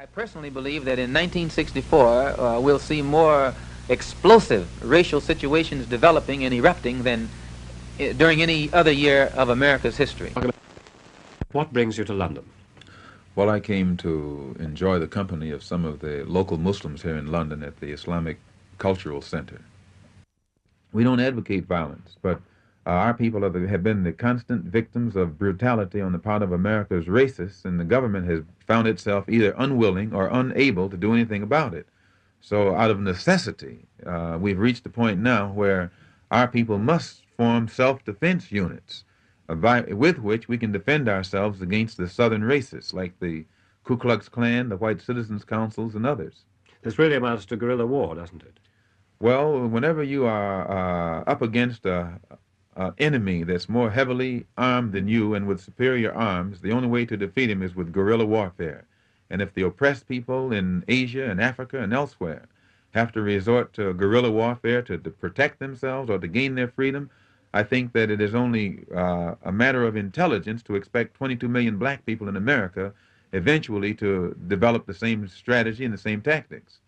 I personally believe that in 1964 we'll see more explosive racial situations developing and erupting than during any other year of America's history. What brings you to London? Well, I came to enjoy the company of some of the local Muslims here in London at the Islamic Cultural Center. We don't advocate violence, but our people have been the constant victims of brutality on the part of America's racists, and the government has found itself either unwilling or unable to do anything about it. So out of necessity, we've reached a point now where our people must form self-defense units with which we can defend ourselves against the southern racists like the Ku Klux Klan, the White Citizens Councils, and others. This really amounts to guerrilla war, doesn't it? Well, whenever you are up against an enemy that's more heavily armed than you and with superior arms, the only way to defeat him is with guerrilla warfare. And if the oppressed people in Asia and Africa and elsewhere have to resort to guerrilla warfare to protect themselves or to gain their freedom, I think that it is only a matter of intelligence to expect 22 million black people in America eventually to develop the same strategy and the same tactics.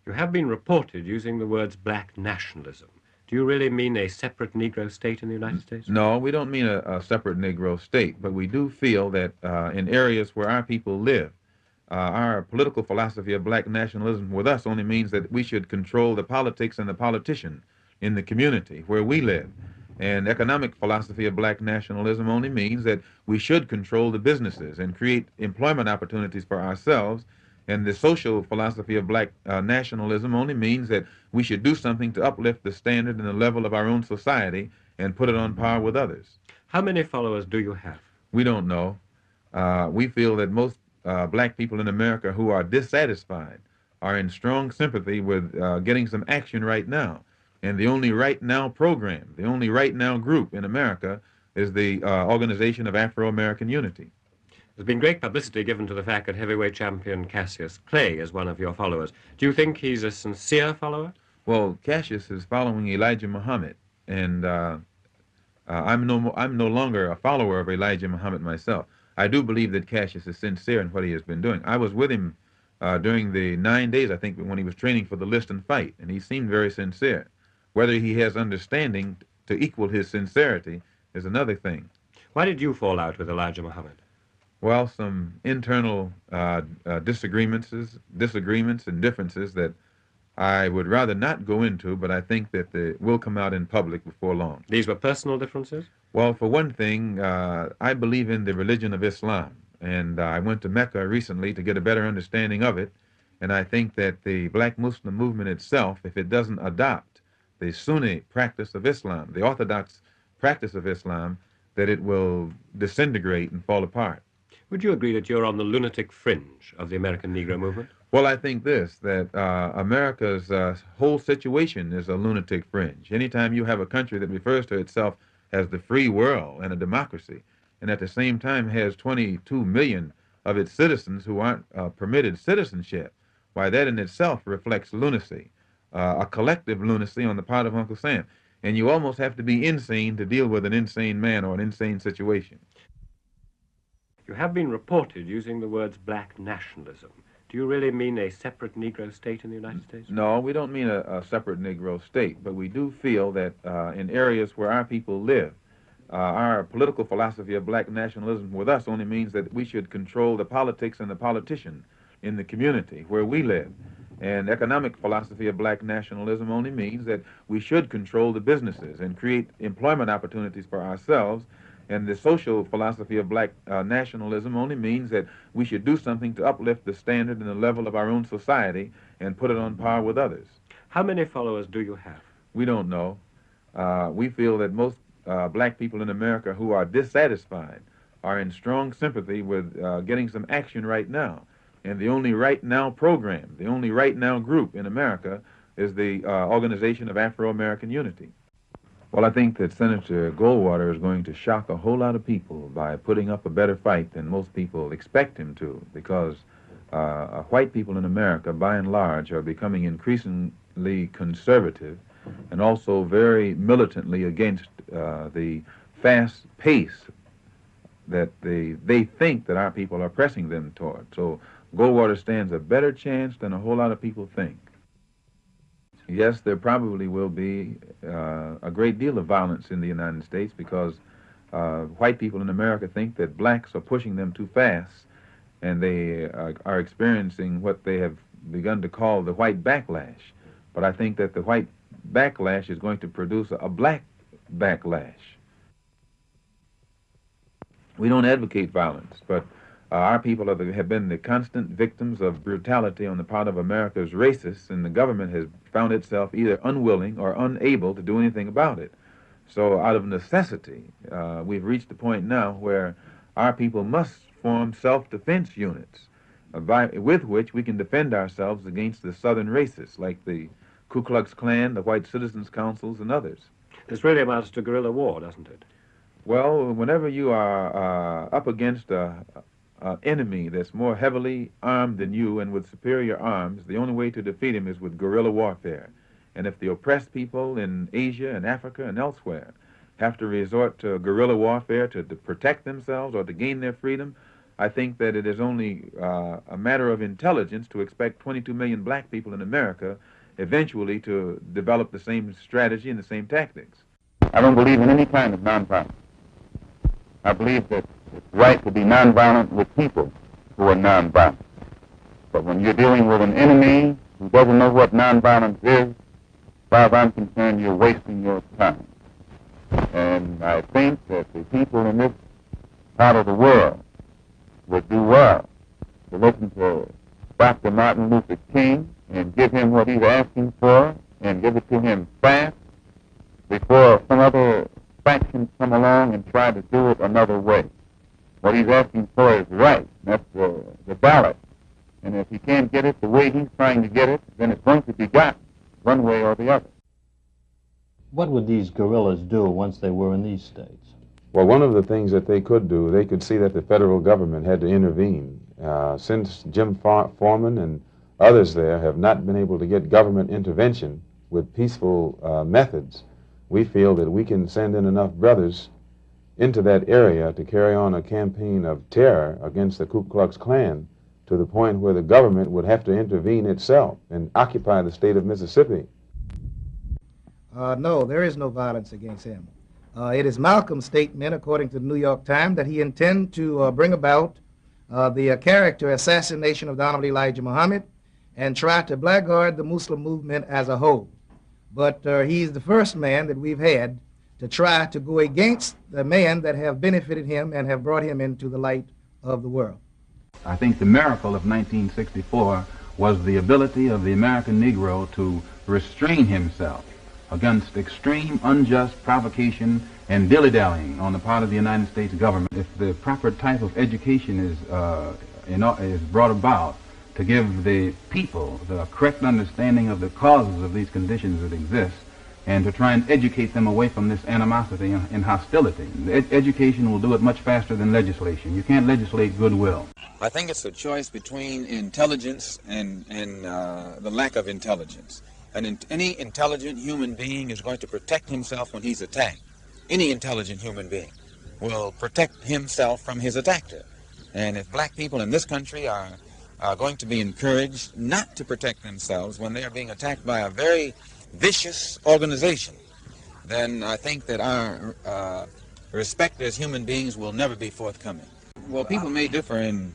You have been reported using the words black nationalism. Do you really mean a separate Negro state in the United States? No, we don't mean a separate Negro state, but we do feel that in areas where our people live, our political philosophy of black nationalism with us only means that we should control the politics and the politician in the community where we live. And economic philosophy of black nationalism only means that we should control the businesses and create employment opportunities for ourselves. And the social philosophy of black nationalism only means that we should do something to uplift the standard and the level of our own society and put it on par with others. How many followers do you have? We don't know. We feel that most black people in America who are dissatisfied are in strong sympathy with getting some action right now. And the only right now program, the only right now group in America is the Organization of Afro-American Unity. There's been great publicity given to the fact that heavyweight champion Cassius Clay is one of your followers. Do you think he's a sincere follower? Well, Cassius is following Elijah Muhammad, and I'm no longer a follower of Elijah Muhammad myself. I do believe that Cassius is sincere in what he has been doing. I was with him during the 9 days, I think, when he was training for the list and fight, and he seemed very sincere. Whether he has understanding to equal his sincerity is another thing. Why did you fall out with Elijah Muhammad? Well, some internal disagreements and differences that I would rather not go into, but I think that they will come out in public before long. These were personal differences? Well, for one thing, I believe in the religion of Islam, and I went to Mecca recently to get a better understanding of it, and I think that the black Muslim movement itself, if it doesn't adopt the Sunni practice of Islam, the orthodox practice of Islam, that it will disintegrate and fall apart. Would you agree that you're on the lunatic fringe of the American Negro movement? Well, I think that America's whole situation is a lunatic fringe. Anytime you have a country that refers to itself as the free world and a democracy, and at the same time has 22 million of its citizens who aren't permitted citizenship, why, that in itself reflects lunacy, a collective lunacy on the part of Uncle Sam. And you almost have to be insane to deal with an insane man or an insane situation. You have been reported using the words black nationalism. Do you really mean a separate Negro state in the United States? No, we don't mean a separate Negro state, but we do feel that in areas where our people live, our political philosophy of black nationalism with us only means that we should control the politics and the politician in the community where we live. And economic philosophy of black nationalism only means that we should control the businesses and create employment opportunities for ourselves. And the social philosophy of black nationalism only means that we should do something to uplift the standard and the level of our own society and put it on par with others. How many followers do you have? We don't know. We feel that most black people in America who are dissatisfied are in strong sympathy with getting some action right now. And the only right now program, the only right now group in America is the Organization of Afro-American Unity. Well, I think that Senator Goldwater is going to shock a whole lot of people by putting up a better fight than most people expect him to, because white people in America, by and large, are becoming increasingly conservative and also very militantly against the fast pace that they think that our people are pressing them toward. So Goldwater stands a better chance than a whole lot of people think. Yes, there probably will be a great deal of violence in the United States because white people in America think that blacks are pushing them too fast, and they are experiencing what they have begun to call the white backlash. But I think that the white backlash is going to produce a black backlash. We don't advocate violence, but our people have been the constant victims of brutality on the part of America's racists, and the government has found itself either unwilling or unable to do anything about it. So out of necessity, we've reached a point now where our people must form self-defense units with which we can defend ourselves against the southern racists like the Ku Klux Klan, the White Citizens Councils, and others. This really amounts to guerrilla war, doesn't it? Well, whenever you are up against an enemy that's more heavily armed than you and with superior arms, the only way to defeat him is with guerrilla warfare. And if the oppressed people in Asia and Africa and elsewhere have to resort to guerrilla warfare to protect themselves or to gain their freedom, I think that it is only a matter of intelligence to expect 22 million black people in America eventually to develop the same strategy and the same tactics. I don't believe in any kind of nonviolence. I believe that it's right to be nonviolent with people who are nonviolent. But when you're dealing with an enemy who doesn't know what nonviolence is, as far as I'm concerned, you're wasting your time. And I think that the people in this part of the world would do well to listen to Dr. Martin Luther King and give him what he's asking for and give it to him fast before some other factions come along and try to do it another way. What he's asking for is right. That's the ballot. And if he can't get it the way he's trying to get it, then it's going to be got one way or the other. What would these guerrillas do once they were in these states? Well, one of the things that they could do, they could see that the federal government had to intervene. Since Jim Foreman and others there have not been able to get government intervention with peaceful methods, we feel that we can send in enough brothers into that area to carry on a campaign of terror against the Ku Klux Klan to the point where the government would have to intervene itself and occupy the state of Mississippi. No, there is no violence against him. It is Malcolm's statement, according to the New York Times, that he intends to bring about the character assassination of the Honorable Elijah Muhammad and try to blackguard the Muslim movement as a whole. But he's the first man that we've had to try to go against the men that have benefited him and have brought him into the light of the world. I think the miracle of 1964 was the ability of the American Negro to restrain himself against extreme unjust provocation and dilly-dallying on the part of the United States government. If the proper type of education is brought about to give the people the correct understanding of the causes of these conditions that exist, and to try and educate them away from this animosity and hostility. Education will do it much faster than legislation. You can't legislate goodwill. I think it's a choice between intelligence and the lack of intelligence. Any intelligent human being is going to protect himself when he's attacked. Any intelligent human being will protect himself from his attacker. And if black people in this country are going to be encouraged not to protect themselves when they are being attacked by a very vicious organization, then I think that our respect as human beings will never be forthcoming. Well, people may differ in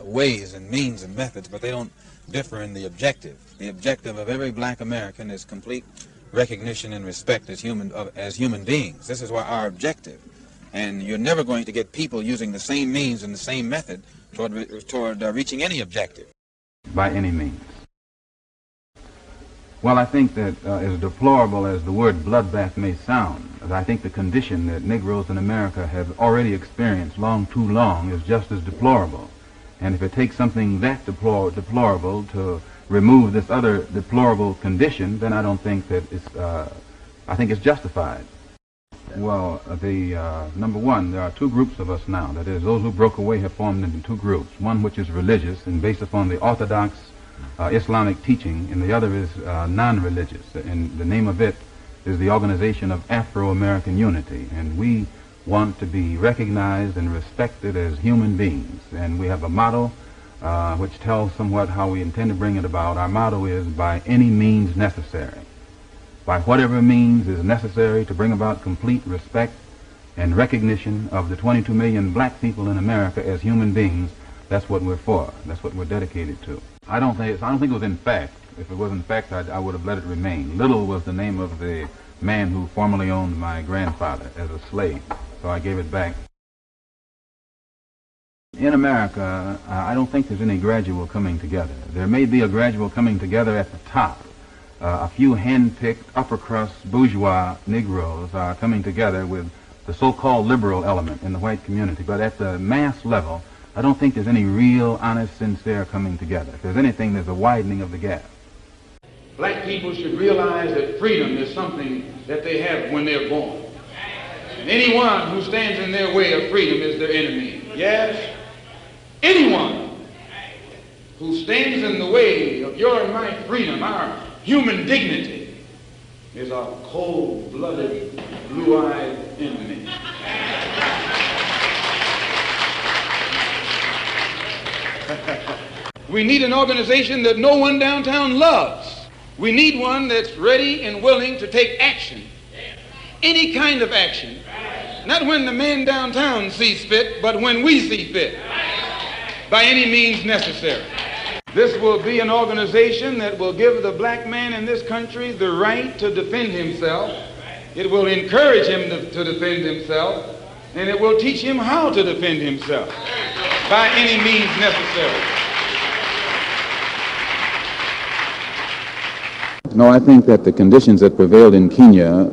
ways and means and methods, but they don't differ in the objective. The objective of every black American is complete recognition and respect as human beings. This is our objective. And you're never going to get people using the same means and the same method toward reaching any objective. By any means. Well, I think that as deplorable as the word bloodbath may sound, I think the condition that Negroes in America have already experienced too long is just as deplorable. And if it takes something that deplorable to remove this other deplorable condition, then I don't think that I think it's justified. Well, number one, there are two groups of us now. That is, those who broke away have formed into two groups. One which is religious and based upon the orthodox Islamic teaching, and the other is non-religious. And the name of it is the Organization of Afro-American Unity. And we want to be recognized and respected as human beings. And we have a motto which tells somewhat how we intend to bring it about. Our motto is, by any means necessary. By whatever means is necessary to bring about complete respect and recognition of the 22 million black people in America as human beings. That's what we're for. That's what we're dedicated to. I don't think it was in fact. If it was in fact, I would have let it remain. Little was the name of the man who formerly owned my grandfather as a slave, so I gave it back. In America, I don't think there's any gradual coming together. There may be a gradual coming together at the top. A few hand-picked, upper-crust, bourgeois Negroes are coming together with the so-called liberal element in the white community. But at the mass level, I don't think there's any real, honest, sincere coming together. If there's anything, there's a widening of the gap. Black people should realize that freedom is something that they have when they're born. And anyone who stands in their way of freedom is their enemy. Yes? Anyone who stands in the way of your and my freedom, our human dignity, is a cold-blooded, blue-eyed enemy. We need an organization that no one downtown loves. We need one that's ready and willing to take action. Any kind of action. Not when the man downtown sees fit, but when we see fit. By any means necessary. This will be an organization that will give the black man in this country the right to defend himself. It will encourage him to defend himself, and it will teach him how to defend himself by any means necessary. No, I think that the conditions that prevailed in Kenya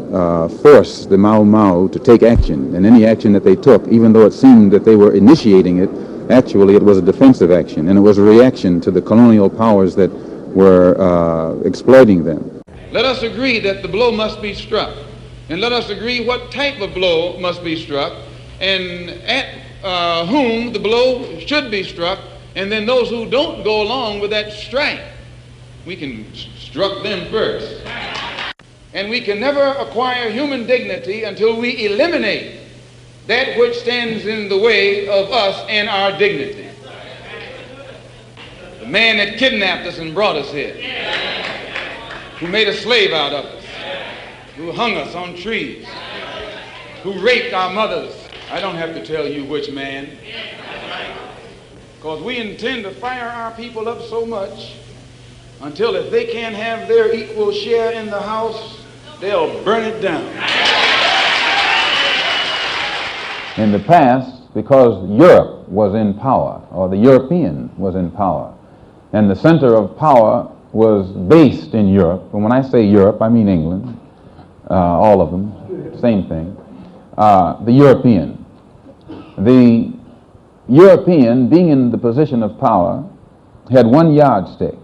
forced the Mau Mau to take action, and any action that they took, even though it seemed that they were initiating it, actually it was a defensive action, and it was a reaction to the colonial powers that were exploiting them. Let us agree that the blow must be struck, and let us agree what type of blow must be struck, and at whom the blow should be struck, and then those who don't go along with that strike, we can struck them first. And we can never acquire human dignity until we eliminate that which stands in the way of us and our dignity. The man that kidnapped us and brought us here, who made a slave out of us, who hung us on trees, who raped our mothers. I don't have to tell you which man, because we intend to fire our people up so much until if they can't have their equal share in the house, they'll burn it down. In the past, because Europe was in power, or the European was in power, and the center of power was based in Europe, and when I say Europe, I mean England, all of them, same thing, the European. The European, being in the position of power, had one yardstick.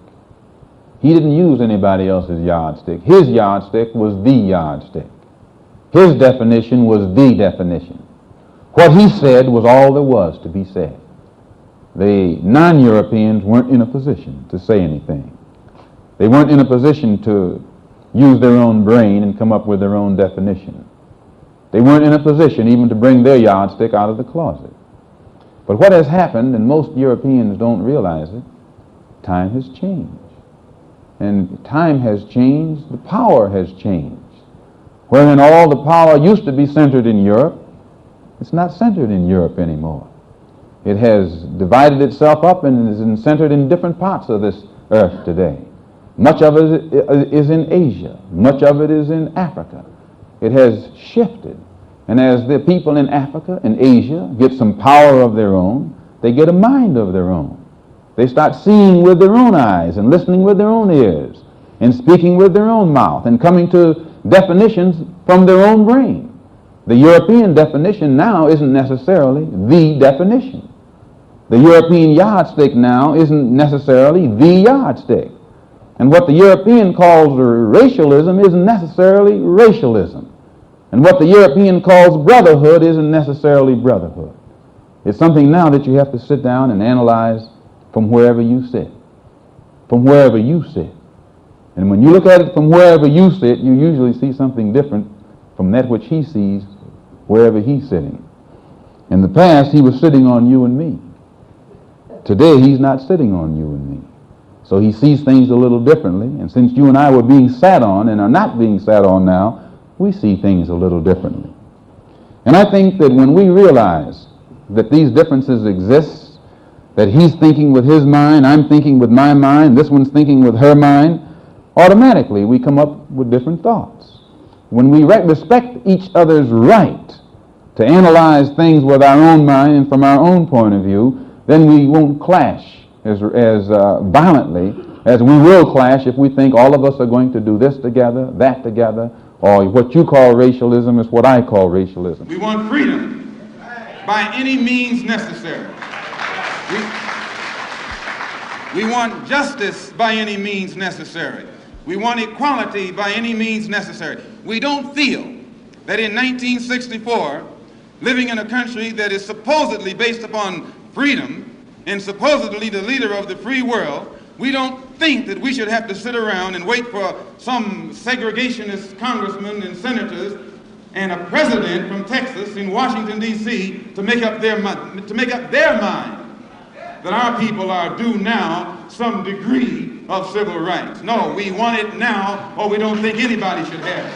He didn't use anybody else's yardstick. His yardstick was the yardstick. His definition was the definition. What he said was all there was to be said. The non-Europeans weren't in a position to say anything. They weren't in a position to use their own brain and come up with their own definition. They weren't in a position even to bring their yardstick out of the closet. But what has happened, and most Europeans don't realize it, time has changed. And time has changed, the power has changed. Wherein all the power used to be centered in Europe, it's not centered in Europe anymore. It has divided itself up and is centered in different parts of this earth today. Much of it is in Asia. Much of it is in Africa. It has shifted. And as the people in Africa and Asia get some power of their own, they get a mind of their own. They start seeing with their own eyes and listening with their own ears and speaking with their own mouth and coming to definitions from their own brain. The European definition now isn't necessarily the definition. The European yardstick now isn't necessarily the yardstick. And what the European calls racialism isn't necessarily racialism. And what the European calls brotherhood isn't necessarily brotherhood. It's something now that you have to sit down and analyze from wherever you sit. From wherever you sit. And when you look at it from wherever you sit, you usually see something different from that which he sees wherever he's sitting. In the past, he was sitting on you and me. today he's not sitting on you and me. So he sees things a little differently, and since you and I were being sat on and are not being sat on now, we see things a little differently. And I think that when we realize that these differences exist, that he's thinking with his mind, I'm thinking with my mind, this one's thinking with her mind, automatically we come up with different thoughts. When we respect each other's right to analyze things with our own mind and from our own point of view, then we won't clash as violently as we will clash if we think all of us are going to do this together, that together, or what you call racialism is what I call racialism. We want freedom by any means necessary. We want justice by any means necessary. We want equality by any means necessary. We don't feel that in 1964, living in a country that is supposedly based upon freedom and supposedly the leader of the free world, we don't think that we should have to sit around and wait for some segregationist congressmen and senators and a president from Texas in Washington, D.C. to make up their mind that our people are due now some degree of civil rights. No, we want it now, or we don't think anybody should have it.